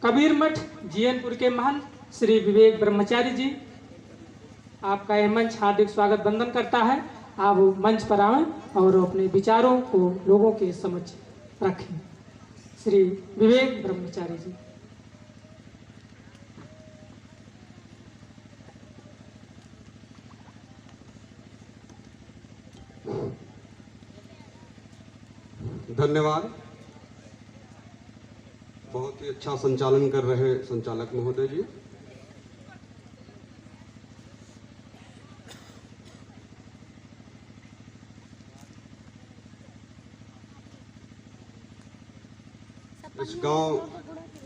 कबीर मठ जीएनपुर के महंत श्री विवेक ब्रह्मचारी जी, आपका यह मंच हार्दिक स्वागत वंदन करता है। आप मंच पर आएं और अपने विचारों को लोगों के समक्ष रखें। श्री विवेक ब्रह्मचारी जी। धन्यवाद। बहुत ही अच्छा संचालन कर रहे संचालक महोदय जी। इस गांव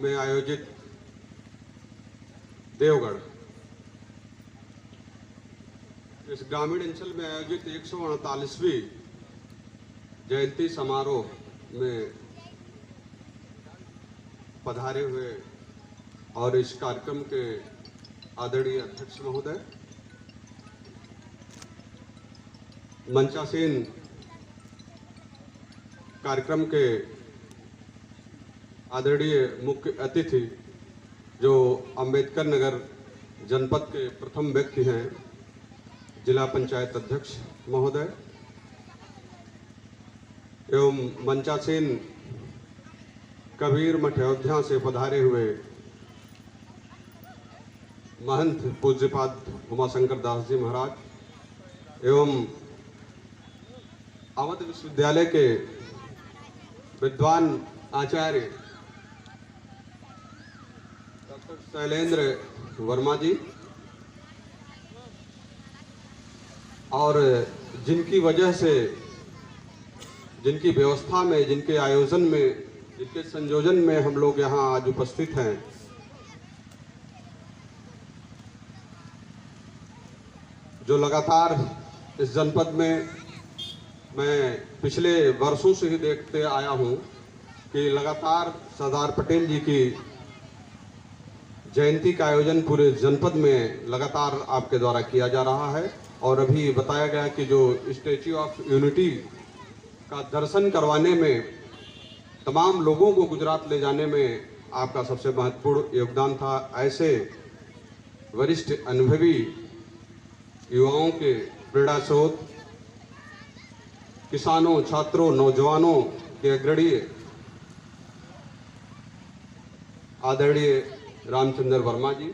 में आयोजित देवगढ़, इस ग्रामीण अंचल में आयोजित 148वीं जयंती समारोह में पधारे हुए और इस कार्यक्रम के आदरणीय अध्यक्ष महोदय, मंचासीन कार्यक्रम के आदरणीय मुख्य अतिथि जो अंबेडकर नगर जनपद के प्रथम व्यक्ति हैं, जिला पंचायत अध्यक्ष महोदय एवं मंचासीन कबीर मठ अयोध्या से पधारे हुए महंत पूज्यपाद उमाशंकर दास जी महाराज एवं अवध विश्वविद्यालय के विद्वान आचार्य डॉक्टर शैलेंद्र वर्मा जी, और जिनकी वजह से, जिनकी व्यवस्था में, जिनके आयोजन में, जिनके संयोजन में हम लोग यहाँ आज उपस्थित हैं, जो लगातार इस जनपद में मैं पिछले वर्षों से ही देखते आया हूँ कि लगातार सरदार पटेल जी की जयंती का आयोजन पूरे जनपद में लगातार आपके द्वारा किया जा रहा है। और अभी बताया गया कि जो स्टैच्यू ऑफ यूनिटी का दर्शन करवाने में, तमाम लोगों को गुजरात ले जाने में आपका सबसे महत्वपूर्ण योगदान था। ऐसे वरिष्ठ अनुभवी युवाओं के प्रेरणा स्रोत, किसानों, छात्रों, नौजवानों के अग्रणी आदरणीय रामचंद्र वर्मा जी,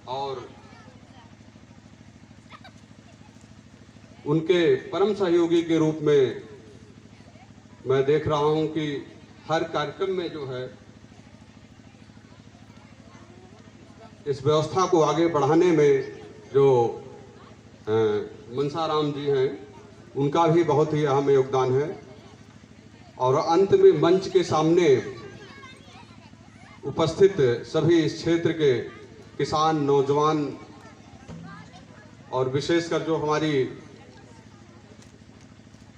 और उनके परम सहयोगी के रूप में मैं देख रहा हूं कि हर कार्यक्रम में जो है इस व्यवस्था को आगे बढ़ाने में जो मनसाराम जी हैं, उनका भी बहुत ही अहम योगदान है। और अंत में मंच के सामने उपस्थित सभी इस क्षेत्र के किसान, नौजवान और विशेषकर जो हमारी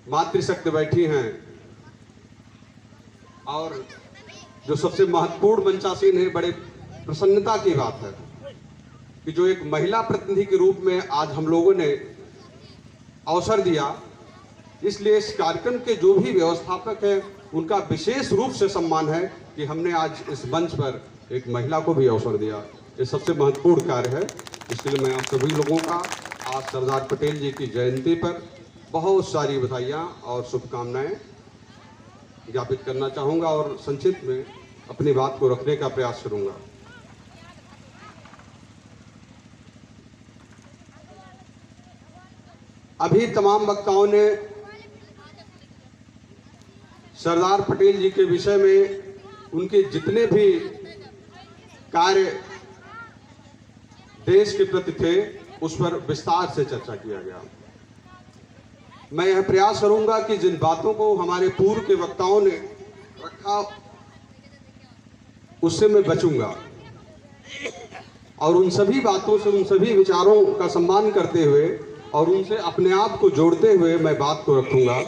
मातृशक्ति बैठी हैं, और जो सबसे महत्वपूर्ण मंचासीन है, बड़े प्रसन्नता की बात है कि जो एक महिला प्रतिनिधि के रूप में आज हम लोगों ने अवसर दिया, इसलिए इस कार्यक्रम के जो भी व्यवस्थापक हैं उनका विशेष रूप से सम्मान है कि हमने आज इस मंच पर एक महिला को भी अवसर दिया। ये सबसे महत्वपूर्ण कार्य है। इसलिए मैं आप सभी लोगों का आज सरदार पटेल जी की जयंती पर बहुत सारी बधाइयाँ और शुभकामनाएं ज्ञापित करना चाहूँगा और संक्षिप्त में अपनी बात को रखने का प्रयास करूँगा। अभी तमाम वक्ताओं ने सरदार पटेल जी के विषय में, उनके जितने भी कार्य देश के प्रति थे, उस पर विस्तार से चर्चा किया गया। मैं यह प्रयास करूंगा कि जिन बातों को हमारे पूर्व के वक्ताओं ने रखा, उससे मैं बचूंगा और उन सभी बातों से, उन सभी विचारों का सम्मान करते हुए और उनसे अपने आप को जोड़ते हुए मैं बात को रखूंगा।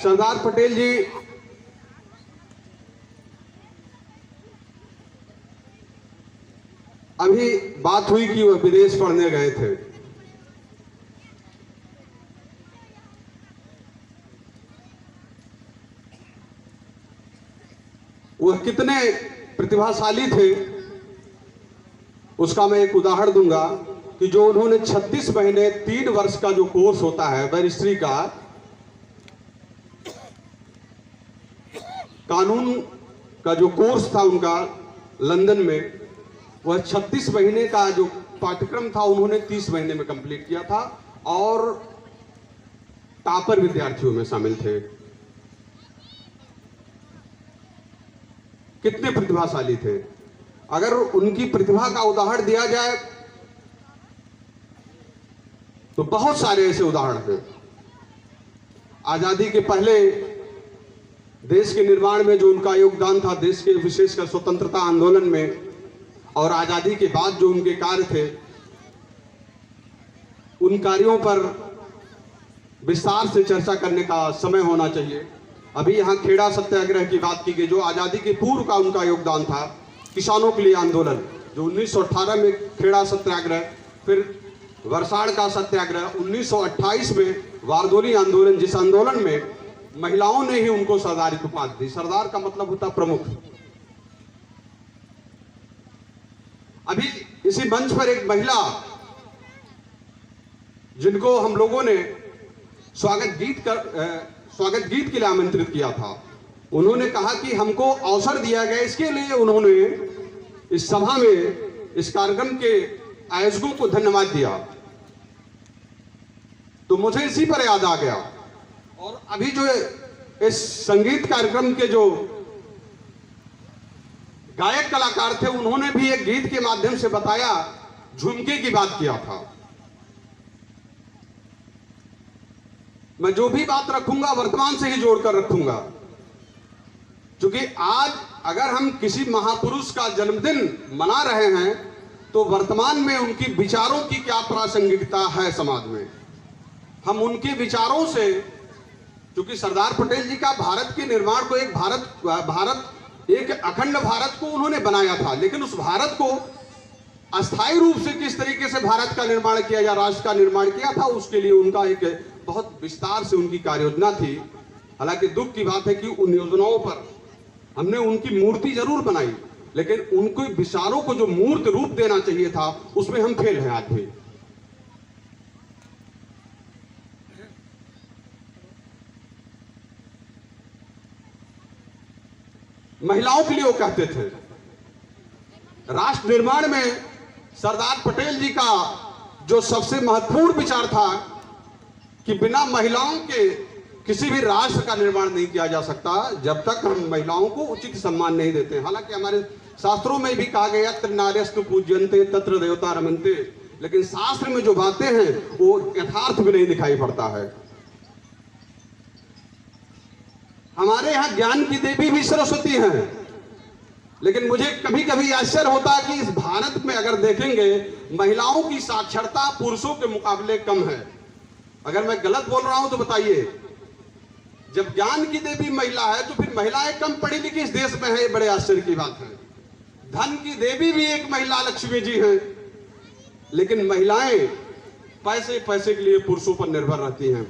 सरदार पटेल जी अभी बात हुई कि वह विदेश पढ़ने गए थे। वह कितने प्रतिभाशाली थे उसका मैं एक उदाहरण दूंगा कि जो उन्होंने 36 महीने 3 वर्ष का जो कोर्स होता है बैरिस्ट्री का, कानून का जो कोर्स था उनका लंदन में, वह 36 महीने का जो पाठ्यक्रम था उन्होंने 30 महीने में कंप्लीट किया था और टॉपर विद्यार्थियों में शामिल थे। कितने प्रतिभाशाली थे। अगर उनकी प्रतिभा का उदाहरण दिया जाए तो बहुत सारे ऐसे उदाहरण हैं। आजादी के पहले देश के निर्माण में जो उनका योगदान था, देश के विशेषकर स्वतंत्रता आंदोलन में, और आजादी के बाद जो उनके कार्य थे, उन कार्यों पर विस्तार से चर्चा करने का समय होना चाहिए। अभी यहाँ खेड़ा सत्याग्रह की बात की गई, जो आजादी के पूर्व का उनका योगदान था, किसानों के लिए आंदोलन, जो 1918 में खेड़ा सत्याग्रह, फिर वरसाड़ का सत्याग्रह, 1928 में वारदोली आंदोलन, जिस आंदोलन में महिलाओं ने ही उनको सरदारी की उपाधि दी। सरदार का मतलब होता प्रमुख। अभी इसी मंच पर एक महिला जिनको हम लोगों ने स्वागत गीत के लिए आमंत्रित किया था, उन्होंने कहा कि हमको अवसर दिया गया, इसके लिए उन्होंने इस सभा में इस कार्यक्रम के आयोजकों को धन्यवाद दिया। तो मुझे इसी पर याद आ गया। और अभी जो इस संगीत कार्यक्रम के जो गायक कलाकार थे, उन्होंने भी एक गीत के माध्यम से बताया, झुमके की बात किया था। मैं जो भी बात रखूंगा वर्तमान से ही जोड़कर रखूंगा, क्योंकि आज अगर हम किसी महापुरुष का जन्मदिन मना रहे हैं तो वर्तमान में उनकी विचारों की क्या प्रासंगिकता है समाज में। हम उनके विचारों से, क्योंकि सरदार पटेल जी का भारत के निर्माण को एक अखंड भारत को उन्होंने बनाया था, लेकिन उस भारत को अस्थायी रूप से किस तरीके से भारत का निर्माण किया या राष्ट्र का निर्माण किया था, उसके लिए उनका एक बहुत विस्तार से उनकी कार्य योजना थी। हालांकि दुख की बात है कि उन योजनाओं पर हमने उनकी मूर्ति जरूर बनाई, लेकिन उनके विचारों को जो मूर्त रूप देना चाहिए था उसमें हम फेल हैं आज भी। महिलाओं के लिए वो कहते थे, राष्ट्र निर्माण में सरदार पटेल जी का जो सबसे महत्वपूर्ण विचार था कि बिना महिलाओं के किसी भी राष्ट्र का निर्माण नहीं किया जा सकता जब तक हम महिलाओं को उचित सम्मान नहीं देते। हालांकि हमारे शास्त्रों में भी कहा गया यत्र नार्यस्तु पूज्यन्ते तत्र देवता रमन्ते, लेकिन शास्त्र में जो बातें हैं वो यथार्थ में नहीं दिखाई पड़ता है। हमारे यहाँ ज्ञान की देवी भी सरस्वती हैं, लेकिन मुझे कभी कभी आश्चर्य होता है कि इस भारत में अगर देखेंगे महिलाओं की साक्षरता पुरुषों के मुकाबले कम है। अगर मैं गलत बोल रहा हूं तो बताइए। जब ज्ञान की देवी महिला है तो फिर महिलाएं कम पढ़ी लिखी इस देश में है, ये बड़े आश्चर्य की बात है। धन की देवी भी एक महिला लक्ष्मी जी है, लेकिन महिलाएं पैसे के लिए पुरुषों पर निर्भर रहती हैं।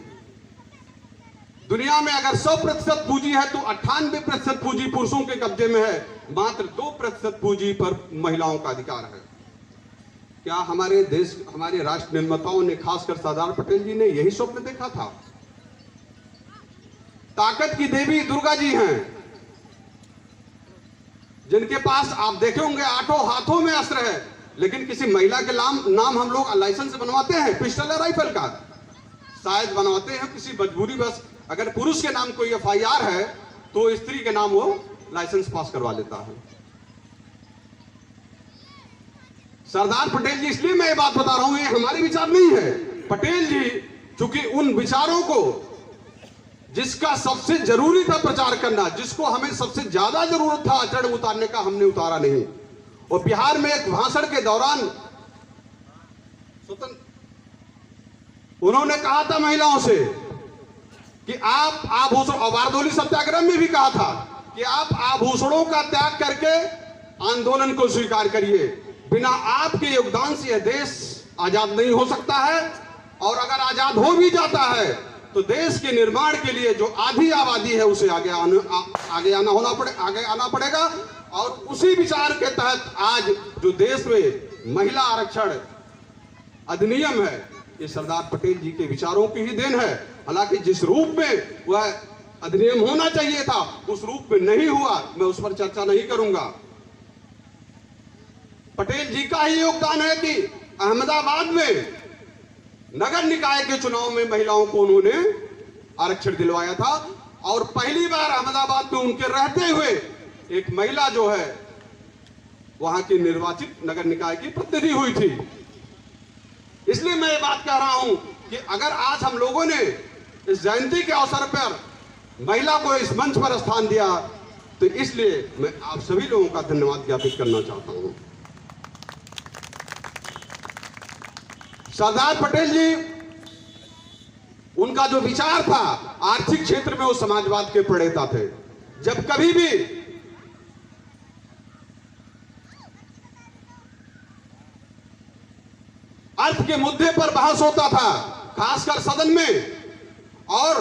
दुनिया में अगर 100% पूंजी है तो 98% पूंजी पुरुषों के कब्जे में है, मात्र 2% पूंजी पर महिलाओं का अधिकार है। क्या हमारे देश, हमारे राष्ट्र निर्माताओं ने, खासकर सरदार पटेल जी ने यही स्वप्न देखा था? ताकत की देवी दुर्गा जी हैं, जिनके पास आप देखे होंगे 8 हाथों में अस्त्र है, लेकिन किसी महिला के नाम हम लोग लाइसेंस बनवाते हैं पिस्टल या राइफल का, शायद बनवाते हैं किसी मजबूरी बस। अगर पुरुष के नाम कोई FIR है तो स्त्री के नाम वो लाइसेंस पास करवा लेता है। सरदार पटेल जी, इसलिए मैं ये बात बता रहा हूं, ये हमारे विचार नहीं है। पटेल जी चूंकि उन विचारों को जिसका सबसे जरूरी था प्रचार करना, जिसको हमें सबसे ज्यादा जरूरत था आचरण में उतारने का, हमने उतारा नहीं। और बिहार में एक भाषण के दौरान उन्होंने कहा था महिलाओं से कि आप आभूषण, और वारदोली सत्याग्रह में भी कहा था कि आप आभूषणों का त्याग करके आंदोलन को स्वीकार करिए। बिना आपके योगदान से यह देश आजाद नहीं हो सकता है, और अगर आजाद हो भी जाता है तो देश के निर्माण के लिए जो आधी आबादी है उसे आगे आना पड़ेगा। और उसी विचार के तहत आज जो देश में महिला आरक्षण अधिनियम है, ये सरदार पटेल जी के विचारों की ही देन है। हालांकि जिस रूप में वह अधिनियम होना चाहिए था उस रूप में नहीं हुआ, मैं उस पर चर्चा नहीं करूंगा। पटेल जी का ही योगदान है कि अहमदाबाद में नगर निकाय के चुनाव में महिलाओं को उन्होंने आरक्षण दिलवाया था और पहली बार अहमदाबाद में उनके रहते हुए एक महिला जो है वहां की निर्वाचित नगर निकाय की प्रतिनिधि हुई थी। इसलिए मैं ये बात कह रहा हूं कि अगर आज हम लोगों ने इस जयंती के अवसर पर महिला को इस मंच पर स्थान दिया तो इसलिए मैं आप सभी लोगों का धन्यवाद ज्ञापित करना चाहता हूं। सरदार पटेल जी, उनका जो विचार था आर्थिक क्षेत्र में वो समाजवाद के प्रणेता थे। जब कभी भी अर्थ के मुद्दे पर बहस होता था, खासकर सदन में, और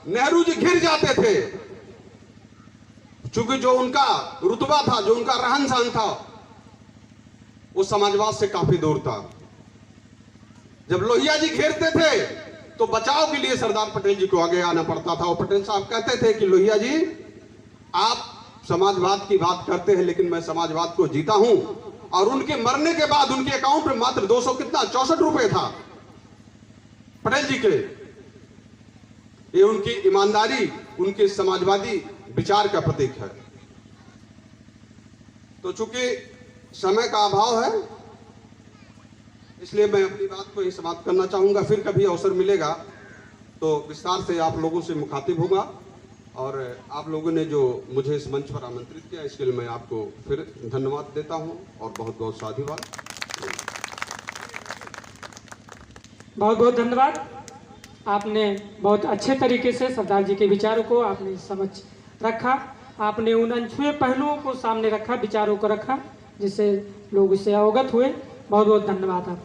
नेहरू जी घिर जाते थे क्योंकि जो उनका रुतबा था, जो उनका रहन सहन था, वो समाजवाद से काफी दूर था। जब लोहिया जी घेरते थे तो बचाव के लिए सरदार पटेल जी को आगे आना पड़ता था। और पटेल साहब कहते थे कि लोहिया जी, आप समाजवाद की बात करते हैं लेकिन मैं समाजवाद को जीता हूं। और उनके मरने के बाद उनके अकाउंट में मात्र 64 रुपए था पटेल जी के। ये उनकी ईमानदारी, उनके समाजवादी विचार का प्रतीक है। तो चूंकि समय का अभाव है इसलिए मैं अपनी बात को ही समाप्त करना चाहूंगा। फिर कभी अवसर मिलेगा तो विस्तार से आप लोगों से मुखातिब होगा। और आप लोगों ने जो मुझे इस मंच पर आमंत्रित किया इसके लिए मैं आपको फिर धन्यवाद देता हूं और बहुत बहुत साधुवाद। बहुत बहुत धन्यवाद। आपने बहुत अच्छे तरीके से सरदार जी के विचारों को आपने समझ रखा। आपने उन अनछुए पहलुओं को सामने रखा, विचारों को रखा, जिससे लोग इससे अवगत हुए। बहुत बहुत धन्यवाद आप।